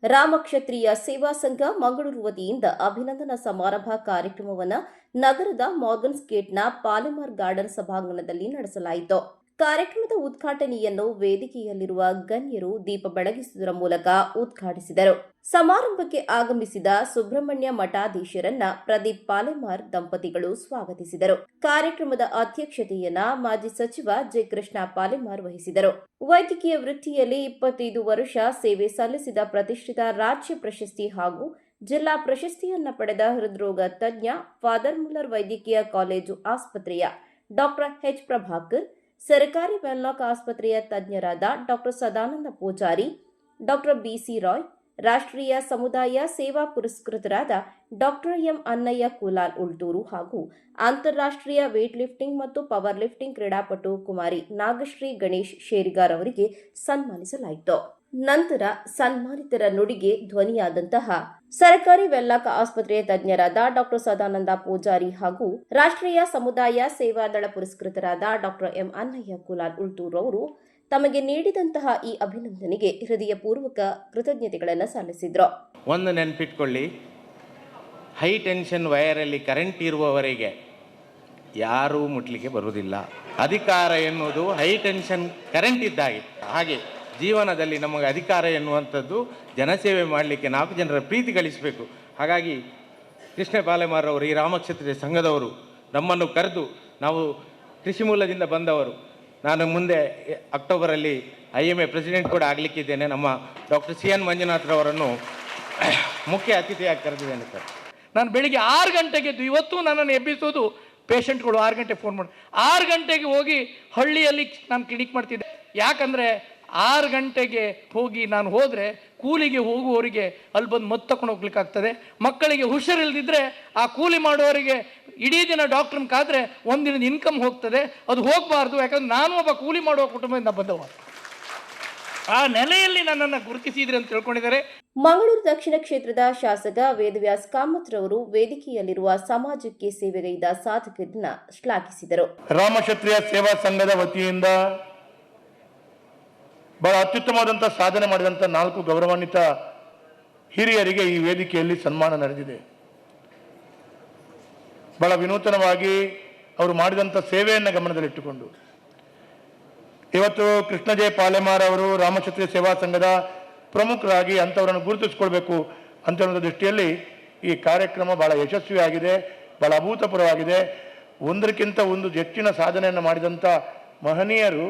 ರಾಮಕ್ಷತ್ರಿಯ ಸೇವಾ ಸಂಘ ಮಂಗಳೂರು ವತಿಯಿಂದ ಅಭಿನಂದನಾ ಸಮಾರಂಭ ಕಾರ್ಯಕ್ರಮವನ್ನು ನಗರದ ಮಾರ್ಗನ್ಸ್ ಗೇಟ್ನ ಪಾಲೆಮಾರ್ ಗಾರ್ಡನ್ ಸಭಾಂಗಣದಲ್ಲಿ ನಡೆಸಲಾಯಿತು. ಕಾರ್ಯಕ್ರಮದ ಉದ್ಘಾಟನೆಯನ್ನು ವೇದಿಕೆಯಲ್ಲಿರುವ ಗಣ್ಯರು ದೀಪ ಬೆಳಗಿಸುವುದರ ಮೂಲಕ ಉದ್ಘಾಟಿಸಿದರು. ಸಮಾರಂಭಕ್ಕೆ ಆಗಮಿಸಿದ ಸುಬ್ರಹ್ಮಣ್ಯ ಮಠಾಧೀಶರನ್ನ ಪ್ರದೀಪ್ ಪಾಲೆಮಾರ್ ದಂಪತಿಗಳು ಸ್ವಾಗತಿಸಿದರು. ಕಾರ್ಯಕ್ರಮದ ಅಧ್ಯಕ್ಷತೆಯನ್ನ ಮಾಜಿ ಸಚಿವ ಜೆ ಕೃಷ್ಣ ಪಾಲೆಮಾರ್ ವಹಿಸಿದರು. ವೈದ್ಯಕೀಯ ವೃತ್ತಿಯಲ್ಲಿ 25 ವರ್ಷ ಸೇವೆ ಸಲ್ಲಿಸಿದ ಪ್ರತಿಷ್ಠಿತ ರಾಜ್ಯ ಪ್ರಶಸ್ತಿ ಹಾಗೂ ಜಿಲ್ಲಾ ಪ್ರಶಸ್ತಿಯನ್ನ ಪಡೆದ ಹೃದ್ರೋಗ ತಜ್ಞ ಫಾದರ್ ಮುಲ್ಲರ್ ವೈದ್ಯಕೀಯ ಕಾಲೇಜು ಆಸ್ಪತ್ರೆಯ ಡಾಕ್ಟರ್ ಎಚ್ ಪ್ರಭಾಕರ್, ಸರ್ಕಾರಿ ವೆನ್ಲಾಕ್ ಆಸ್ಪತ್ರೆಯ ತಜ್ಞರಾದ ಡಾಕ್ಟರ್ ಸದಾನಂದ ಪೂಜಾರಿ, ಡಾಕ್ಟರ್ ಬಿಸಿ ರಾಯ್, ರಾಷ್ಟ್ರೀಯ ಸಮುದಾಯ ಸೇವಾ ಪುರಸ್ಕೃತರಾದ ಡಾಕ್ಟರ್ ಎಂ ಅನ್ನಯ್ಯ ಕುಲಾಲ್ ಉಲ್ಟೂರು ಹಾಗೂ ಅಂತಾರಾಷ್ಟ್ರೀಯ ವೇಟ್ ಲಿಫ್ಟಿಂಗ್ ಮತ್ತು ಪವರ್ ಲಿಫ್ಟಿಂಗ್ ಕ್ರೀಡಾಪಟು ಕುಮಾರಿ ನಾಗಶ್ರೀ ಗಣೇಶ್ ಶೇರಿಗಾರ್ ಅವರಿಗೆ ಸನ್ಮಾನಿಸಲಾಯಿತು. ನಂತರ ಸನ್ಮಾನಿತರ ನುಡಿಗೆ ಧ್ವನಿಯಾದಂತಹ ಸರ್ಕಾರಿ ವೆನ್ಲಾಕ್ ಆಸ್ಪತ್ರೆಯ ತಜ್ಞರಾದ ಡಾಕ್ಟರ್ ಸದಾನಂದ ಪೂಜಾರಿ ಹಾಗೂ ರಾಷ್ಟ್ರೀಯ ಸಮುದಾಯ ಸೇವಾದಳ ಪುರಸ್ಕೃತರಾದ ಡಾಕ್ಟರ್ ಎಂ ಅನ್ನಯ್ಯ ಕುಲಾಲ್ ಉಲ್ಟೂರು ಅವರು ತಮಗೆ ನೀಡಿದಂತಹ ಈ ಅಭಿನಂದನೆಗೆ ಹೃದಯಪೂರ್ವಕ ಕೃತಜ್ಞತೆಗಳನ್ನು ಸಲ್ಲಿಸಿದ್ರು. ಒಂದು ನೆನಪಿಟ್ಕೊಳ್ಳಿ, ಹೈ ಟೆನ್ಷನ್ ವೈರಲ್ಲಿ ಕರೆಂಟ್ ಇರುವವರೆಗೆ ಯಾರೂ ಮುಟ್ಲಿಕ್ಕೆ ಬರುವುದಿಲ್ಲ. ಅಧಿಕಾರ ಎನ್ನುವುದು ಹೈ ಟೆನ್ಷನ್ ಕರೆಂಟ್ ಇದ್ದಾಗೆ. ಹಾಗೆ ಜೀವನದಲ್ಲಿ ನಮಗೆ ಅಧಿಕಾರ ಎನ್ನುವಂಥದ್ದು ಜನಸೇವೆ ಮಾಡಲಿಕ್ಕೆ 4 ಜನರ ಪ್ರೀತಿ ಗಳಿಸಬೇಕು. ಹಾಗಾಗಿ ಕೃಷ್ಣ ಪಾಲೆಮಾರ್ ಅವರು, ಈ ರಾಮಕ್ಷತ್ರಿಯ ಸಂಘದವರು ನಮ್ಮನ್ನು ಕರೆದು, ನಾವು ಕೃಷಿ ಮೂಲದಿಂದ ಬಂದವರು, ನಾನು ಮುಂದೆ ಅಕ್ಟೋಬರಲ್ಲಿ IMA ಪ್ರೆಸಿಡೆಂಟ್ ಕೂಡ ಆಗಲಿಕ್ಕಿದ್ದೇನೆ, ನಮ್ಮ ಡಾಕ್ಟರ್ CN ಮಂಜುನಾಥ್ರವರನ್ನು ಮುಖ್ಯ ಅತಿಥಿಯಾಗಿ ಕರೆದಿದ್ದೇನೆ ಸರ್. ನಾನು ಬೆಳಿಗ್ಗೆ 6 ಗಂಟೆಗೆ ಇವತ್ತು ನನ್ನನ್ನು ಎಬ್ಬಿಸೋದು ಪೇಷಂಟ್ಗಳು 6 ಗಂಟೆಗೆ ಫೋನ್ ಮಾಡಿ 6 ಗಂಟೆಗೆ ಹೋಗಿ ಹಳ್ಳಿಯಲ್ಲಿ ನಾನು ಕ್ಲಿನಿಕ್ ಮಾಡ್ತಿದ್ದೆ. ಯಾಕಂದರೆ 6 ಗಂಟೆಗೆ ಹೋಗಿ ನಾನು ಹೋದರೆ ಕೂಲಿಗೆ ಹೋಗುವವರಿಗೆ ಅಲ್ಲಿ ಬಂದು ಮದ್ದು ತಗೊಂಡು ಹೋಗ್ಲಿಕ್ಕಾಗ್ತದೆ. ಮಕ್ಕಳಿಗೆ ಹುಷಾರಿಲ್ದಿದ್ರೆ ಆ ಕೂಲಿ ಮಾಡುವವರಿಗೆ ಇಡೀ ದಿನ ಡಾಕ್ಟ್ರನ್ನ ಕಾದರೆ ಒಂದಿನದ ಇನ್ಕಮ್ ಹೋಗ್ತದೆ. ಅದು ಹೋಗಬಾರ್ದು. ಯಾಕಂದ್ರೆ ನಾನು ಒಬ್ಬ ಕೂಲಿ ಮಾಡುವ ಕುಟುಂಬದಿಂದ ಬಂದವ. ಆ ನೆಲೆಯಲ್ಲಿ ನನ್ನನ್ನು ಗುರುತಿಸಿದ್ರಿ ಅಂತ ತಿಳ್ಕೊಂಡಿದ್ದಾರೆ. ಮಂಗಳೂರು ದಕ್ಷಿಣ ಕ್ಷೇತ್ರದ ಶಾಸಕ ವೇದವ್ಯಾಸ್ ಕಾಮತ್ರವರು ವೇದಿಕೆಯಲ್ಲಿರುವ ಸಮಾಜಕ್ಕೆ ಸೇವೆಗೈದ ಸಾಧಕರನ್ನ ಶ್ಲಾಘಿಸಿದರು. ರಾಮಕ್ಷತ್ರಿಯ ಸೇವಾ ಸಂಘದ ವತಿಯಿಂದ ಬಹಳ ಅತ್ಯುತ್ತಮವಾದಂಥ ಸಾಧನೆ ಮಾಡಿದಂಥ 4 ಗೌರವಾನ್ವಿತ ಹಿರಿಯರಿಗೆ ಈ ವೇದಿಕೆಯಲ್ಲಿ ಸನ್ಮಾನ ನಡೆದಿದೆ. ಬಹಳ ವಿನೂತನವಾಗಿ ಅವರು ಮಾಡಿದಂಥ ಸೇವೆಯನ್ನು ಗಮನದಲ್ಲಿಟ್ಟುಕೊಂಡು ಇವತ್ತು ಕೃಷ್ಣ ಜೆ ಪಾಲೆಮಾರ್ ಅವರು ರಾಮಕ್ಷತ್ರಿಯ ಸೇವಾ ಸಂಘದ ಪ್ರಮುಖರಾಗಿ ಅಂಥವರನ್ನು ಗುರುತಿಸ್ಕೊಳ್ಬೇಕು ಅಂತ ಹೇಳೋ ದೃಷ್ಟಿಯಲ್ಲಿ ಈ ಕಾರ್ಯಕ್ರಮ ಬಹಳ ಯಶಸ್ವಿಯಾಗಿದೆ, ಬಹಳ ಅಭೂತಪೂರ್ವವಾಗಿದೆ. ಒಂದಕ್ಕಿಂತ ಒಂದು ಹೆಚ್ಚಿನ ಸಾಧನೆಯನ್ನು ಮಾಡಿದಂಥ ಮಹನೀಯರು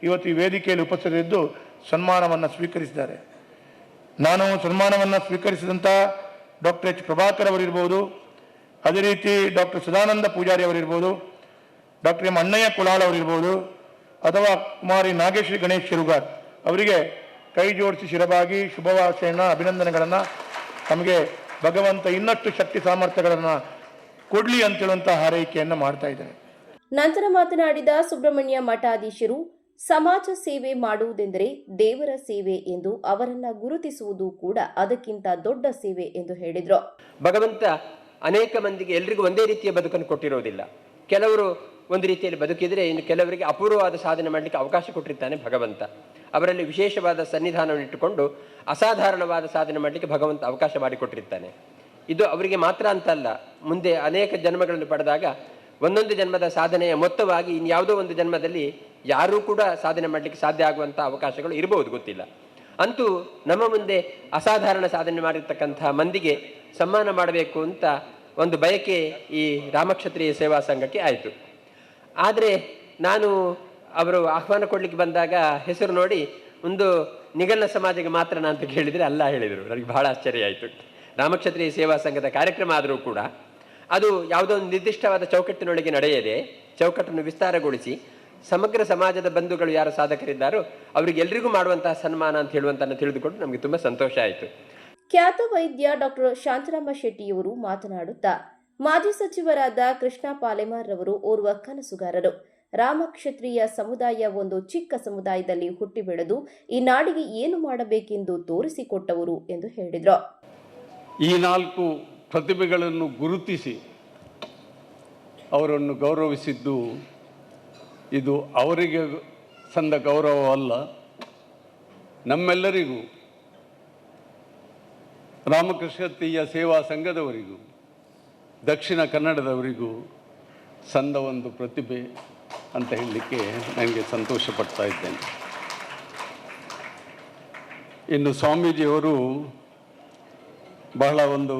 ಇವತ್ತು ಈ ವೇದಿಕೆಯಲ್ಲಿ ಉಪಸ್ಥಿತರಿದ್ದು ಸನ್ಮಾನವನ್ನು ಸ್ವೀಕರಿಸಿದ್ದಾರೆ. ನಾನು ಸನ್ಮಾನವನ್ನು ಸ್ವೀಕರಿಸಿದಂಥ ಡಾಕ್ಟರ್ ಎಚ್ ಪ್ರಭಾಕರ್ ಅವರಿರ್ಬೋದು, ಅದೇ ರೀತಿ ಡಾಕ್ಟರ್ ಸದಾನಂದ ಪೂಜಾರಿ ಅವರಿರ್ಬೋದು, ಡಾಕ್ಟರ್ ಎಂ ಅನ್ನಯ್ಯ ಕುಲಾಲ್ ಅವರಿರ್ಬೋದು, ಅಥವಾ ಕುಮಾರಿ ನಾಗೇಶ್ವರಿ ಗಣೇಶ್ ಶೇರಿಗಾರ್ ಅವರಿಗೆ ಕೈ ಜೋಡಿಸಿ ಶಿರಬಾಗಿ ಶುಭವಾಶಯನ ಅಭಿನಂದನೆಗಳನ್ನು, ತಮಗೆ ಭಗವಂತ ಇನ್ನಷ್ಟು ಶಕ್ತಿ ಸಾಮರ್ಥ್ಯಗಳನ್ನು ಕೊಡಲಿ ಅಂತೇಳುವಂಥ ಹಾರೈಕೆಯನ್ನು ಮಾಡ್ತಾ ಇದ್ದಾರೆ. ನಂತರ ಮಾತನಾಡಿದ ಸುಬ್ರಹ್ಮಣ್ಯ ಮಠಾಧೀಶರು, ಸಮಾಜ ಸೇವೆ ಮಾಡುವುದೆಂದರೆ ದೇವರ ಸೇವೆ ಎಂದು ಅವರನ್ನ ಗುರುತಿಸುವುದು ಕೂಡ ಅದಕ್ಕಿಂತ ದೊಡ್ಡ ಸೇವೆ ಎಂದು ಹೇಳಿದರು. ಭಗವಂತ ಅನೇಕ ಮಂದಿಗೆ ಎಲ್ರಿಗೂ ಒಂದೇ ರೀತಿಯ ಬದುಕನ್ನು ಕೊಟ್ಟಿರೋದಿಲ್ಲ. ಕೆಲವರು ಒಂದು ರೀತಿಯಲ್ಲಿ ಬದುಕಿದರೆ ಇನ್ನು ಕೆಲವರಿಗೆ ಅಪೂರ್ವವಾದ ಸಾಧನೆ ಮಾಡಲಿಕ್ಕೆ ಅವಕಾಶ ಕೊಟ್ಟಿರ್ತಾನೆ ಭಗವಂತ. ಅವರಲ್ಲಿ ವಿಶೇಷವಾದ ಸನ್ನಿಧಾನವನ್ನು ಇಟ್ಟುಕೊಂಡು ಅಸಾಧಾರಣವಾದ ಸಾಧನೆ ಮಾಡಲಿಕ್ಕೆ ಭಗವಂತ ಅವಕಾಶ ಮಾಡಿಕೊಟ್ಟಿರ್ತಾನೆ. ಇದು ಅವರಿಗೆ ಮಾತ್ರ ಅಂತಲ್ಲ, ಮುಂದೆ ಅನೇಕ ಜನ್ಮಗಳನ್ನು ಪಡೆದಾಗ ಒಂದೊಂದು ಜನ್ಮದ ಸಾಧನೆಯ ಮೊತ್ತವಾಗಿ ಇನ್ಯಾವುದೋ ಒಂದು ಜನ್ಮದಲ್ಲಿ ಯಾರೂ ಕೂಡ ಸಾಧನೆ ಮಾಡಲಿಕ್ಕೆ ಸಾಧ್ಯ ಆಗುವಂಥ ಅವಕಾಶಗಳು ಇರಬಹುದು, ಗೊತ್ತಿಲ್ಲ. ಅಂತೂ ನಮ್ಮ ಮುಂದೆ ಅಸಾಧಾರಣ ಸಾಧನೆ ಮಾಡಿರ್ತಕ್ಕಂಥ ಮಂದಿಗೆ ಸನ್ಮಾನ ಮಾಡಬೇಕು ಅಂತ ಒಂದು ಬಯಕೆ ಈ ರಾಮಕ್ಷತ್ರಿಯ ಸೇವಾ ಸಂಘಕ್ಕೆ ಆಯಿತು. ಆದರೆ ನಾನು ಅವರು ಆಹ್ವಾನ ಕೊಡಲಿಕ್ಕೆ ಬಂದಾಗ ಹೆಸರು ನೋಡಿ ಒಂದು ನಿಗಲ್ಲ ಸಮಾಜಕ್ಕೆ ಮಾತ್ರ ಅಂತ ಕೇಳಿದರೆ ಅಲ್ಲ ಹೇಳಿದರು. ನನಗೆ ಬಹಳ ಆಶ್ಚರ್ಯ ಆಯಿತು. ರಾಮಕ್ಷತ್ರಿಯ ಸೇವಾ ಸಂಘದ ಕಾರ್ಯಕ್ರಮ ಆದರೂ ಕೂಡ ಅದು ಯಾವುದೋ ಒಂದು ನಿರ್ದಿಷ್ಟವಾದ ಚೌಕಟ್ಟಿನೊಳಗೆ ನಡೆಯದೆ ಚೌಕಟ್ಟನ್ನು ವಿಸ್ತಾರಗೊಳಿಸಿ ಸಮಗ್ರ ಸಮಾಜದ ಬಂಧುಗಳು ಯಾರು ಸಾಧಕರಿದ್ದಾರೋ ಅವರಿಗೆಲ್ಲರಿಗೂ ಮಾಡುವಂತಹ ಸನ್ಮಾನ ಅಂತ ಹೇಳುವಂತ ತಿಳಿದುಕೊಂಡು ನಮಗೆ ತುಂಬ ಸಂತೋಷ ಆಯಿತು. ಖ್ಯಾತ ವೈದ್ಯ ಡಾಕ್ಟರ್ ಶಾಂತರಾಮ ಶೆಟ್ಟಿಯವರು ಮಾತನಾಡುತ್ತಾ, ಮಾಜಿ ಸಚಿವರಾದ ಕೃಷ್ಣ ಪಾಲೆಮಾರ್ ರವರು ಓರ್ವ ಕನಸುಗಾರರು. ರಾಮಕ್ಷತ್ರಿಯ ಸಮುದಾಯ ಒಂದು ಚಿಕ್ಕ ಸಮುದಾಯದಲ್ಲಿ ಹುಟ್ಟಿ ಬೆಳೆದು ಈ ನಾಡಿಗೆ ಏನು ಮಾಡಬೇಕೆಂದು ತೋರಿಸಿಕೊಟ್ಟವರು ಎಂದು ಹೇಳಿದರು. ಈ 4 ಪ್ರತಿಭೆಗಳನ್ನು ಗುರುತಿಸಿ ಅವರನ್ನು ಗೌರವಿಸಿದ್ದು ಇದು ಅವರಿಗೆ ಸಂದ ಗೌರವವಲ್ಲ, ನಮ್ಮೆಲ್ಲರಿಗೂ ರಾಮಕೃಷ್ಣ ತೀಯ ಸೇವಾ ಸಂಘದವರಿಗೂ ದಕ್ಷಿಣ ಕನ್ನಡದವರಿಗೂ ಸಂದ ಒಂದು ಪ್ರತಿಭೆ ಅಂತ ಹೇಳಲಿಕ್ಕೆ ನನಗೆ ಸಂತೋಷ ಪಡ್ತಾ ಇದ್ದೇನೆ. ಇನ್ನು ಸ್ವಾಮೀಜಿಯವರು ಬಹಳ ಒಂದು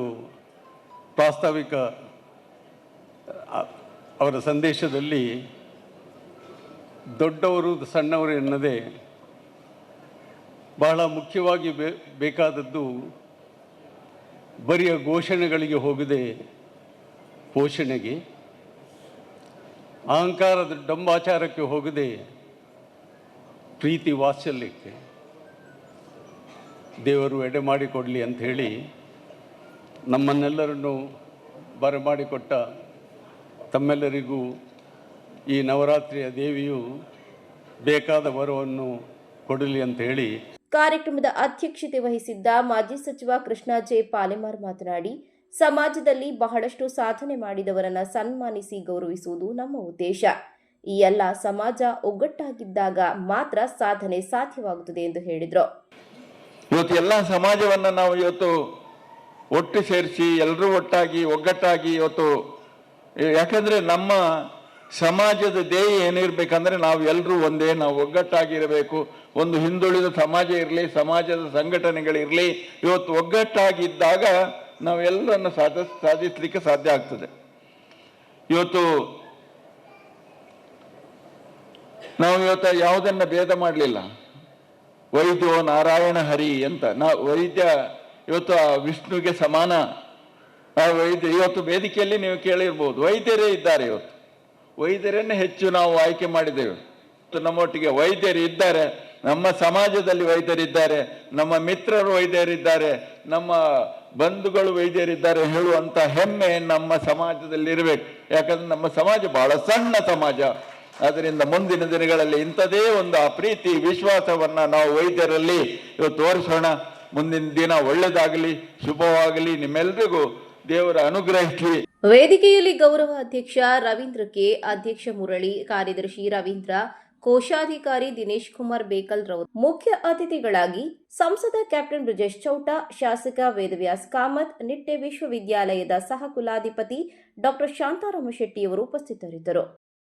ಪ್ರಾಸ್ತಾವಿಕ ಅವರ ಸಂದೇಶದಲ್ಲಿ ದೊಡ್ಡವರು ಸಣ್ಣವರು ಎನ್ನದೇ ಬಹಳ ಮುಖ್ಯವಾಗಿ ಬೇಕಾದದ್ದು ಬರಿಯ ಘೋಷಣೆಗಳಿಗೆ ಹೋಗದೆ ಪೋಷಣೆಗೆ, ಅಹಂಕಾರದ ಡಂಬಾಚಾರಕ್ಕೆ ಹೋಗದೆ ಪ್ರೀತಿ ವಾತ್ಸಲ್ಯಕ್ಕೆ ದೇವರು ಎಡೆ ಮಾಡಿಕೊಡಲಿ ಅಂತ ಹೇಳಿ ನಮ್ಮನ್ನೆಲ್ಲರನ್ನು ಬರಮಾಡಿಕೊಟ್ಟ ತಮ್ಮೆಲ್ಲರಿಗೂ ಈ ನವರಾತ್ರಿಯ ದೇವಿಯು ಬೇಕಾದ ವರವನ್ನು ಕೊಡಲಿ ಅಂತ ಹೇಳಿ ಕಾರ್ಯಕ್ರಮದ ಅಧ್ಯಕ್ಷತೆ ವಹಿಸಿದ್ದ ಮಾಜಿ ಸಚಿವ ಕೃಷ್ಣ ಜೆ ಪಾಲೆಮಾರ್ ಮಾತನಾಡಿ, ಸಮಾಜದಲ್ಲಿ ಬಹಳಷ್ಟು ಸಾಧನೆ ಮಾಡಿದವರನ್ನ ಸನ್ಮಾನಿಸಿ ಗೌರವಿಸುವುದು ನಮ್ಮ ಉದ್ದೇಶ. ಈ ಎಲ್ಲ ಸಮಾಜ ಒಗ್ಗಟ್ಟಾಗಿದ್ದಾಗ ಮಾತ್ರ ಸಾಧನೆ ಸಾಧ್ಯವಾಗುತ್ತದೆ ಎಂದು ಹೇಳಿದರು. ಇವತ್ತು ಎಲ್ಲ ಸಮಾಜವನ್ನು ನಾವು ಇವತ್ತು ಒಟ್ಟು ಸೇರಿಸಿ ಎಲ್ಲರೂ ಒಟ್ಟಾಗಿ ಒಗ್ಗಟ್ಟಾಗಿ ಇವತ್ತು, ಯಾಕಂದ್ರೆ ನಮ್ಮ ಸಮಾಜದ ಧ್ಯೇಯ ಏನಿರ್ಬೇಕಂದ್ರೆ ನಾವು ಎಲ್ಲರೂ ಒಂದೇ, ನಾವು ಒಗ್ಗಟ್ಟಾಗಿರಬೇಕು. ಒಂದು ಹಿಂದುಳಿದ ಸಮಾಜ ಇರಲಿ, ಸಮಾಜದ ಸಂಘಟನೆಗಳಿರಲಿ, ಇವತ್ತು ಒಗ್ಗಟ್ಟಾಗಿದ್ದಾಗ ನಾವೆಲ್ಲರನ್ನು ಸಾಧಿಸಲಿಕ್ಕೆ ಸಾಧ್ಯ ಆಗ್ತದೆ. ಇವತ್ತು ನಾವು ಯಾವುದನ್ನ ಭೇದ ಮಾಡಲಿಲ್ಲ. ವೈದ್ಯೋ ನಾರಾಯಣ ಹರಿ ಅಂತ ವೈದ್ಯ ಇವತ್ತು ವಿಷ್ಣುವಿಗೆ ಸಮಾನ. ವೈದ್ಯ ಇವತ್ತು ವೇದಿಕೆಯಲ್ಲಿ ನೀವು ಕೇಳಿರ್ಬೋದು, ವೈದ್ಯರೇ ಇದ್ದಾರೆ. ಇವತ್ತು ವೈದ್ಯರನ್ನೇ ಹೆಚ್ಚು ನಾವು ಆಯ್ಕೆ ಮಾಡಿದ್ದೇವೆ. ನಮ್ಮೊಟ್ಟಿಗೆ ವೈದ್ಯರು ಇದ್ದಾರೆ, ನಮ್ಮ ಸಮಾಜದಲ್ಲಿ ವೈದ್ಯರಿದ್ದಾರೆ, ನಮ್ಮ ಮಿತ್ರರು ವೈದ್ಯರಿದ್ದಾರೆ, ನಮ್ಮ ಬಂಧುಗಳು ವೈದ್ಯರಿದ್ದಾರೆ ಹೇಳುವಂತ ಹೆಮ್ಮೆ ನಮ್ಮ ಸಮಾಜದಲ್ಲಿ ಇರಬೇಕು. ಯಾಕಂದ್ರೆ ನಮ್ಮ ಸಮಾಜ ಬಹಳ ಸಣ್ಣ ಸಮಾಜ. ಅದರಿಂದ ಮುಂದಿನ ದಿನಗಳಲ್ಲಿ ಇಂಥದೇ ಒಂದು ಆ ಪ್ರೀತಿ ವಿಶ್ವಾಸವನ್ನ ನಾವು ವೈದ್ಯರಲ್ಲಿ ಇವತ್ತು ತೋರಿಸೋಣ. ಮುಂದಿನ ದಿನ ಒಳ್ಳೆಯದಾಗಲಿ, ಶುಭವಾಗಲಿ, ನಿಮ್ಮೆಲ್ಲರಿಗೂ ದೇವರ ಅನುಗ್ರಹಿಸಲಿ. ವೇದಿಕೆಯಲ್ಲಿ ಗೌರವ ಅಧ್ಯಕ್ಷ ರವೀಂದ್ರ ಕೆ, ಅಧ್ಯಕ್ಷ ಮುರಳಿ, ಕಾರ್ಯದರ್ಶಿ ರವೀಂದ್ರ, ಕೋಶಾಧಿಕಾರಿ ದಿನೇಶ್ ಕುಮಾರ್ ಬೇಕಲ್ ರವರು ಮುಖ್ಯ ಅತಿಥಿಗಳಾಗಿ ಸಂಸದ ಕ್ಯಾಪ್ಟನ್ ಬ್ರಿಜೇಶ್ ಚೌಟ, ಶಾಸಕ ವೇದವ್ಯಾಸ್ ಕಾಮತ್, ನಿಟ್ಟೆ ವಿಶ್ವವಿದ್ಯಾಲಯದ ಸಹ ಕುಲಾಧಿಪತಿ ಡಾ ಶಾಂತಾರಾಮ ಶೆಟ್ಟಿಯವರು ಉಪಸ್ಥಿತರಿದ್ದರು.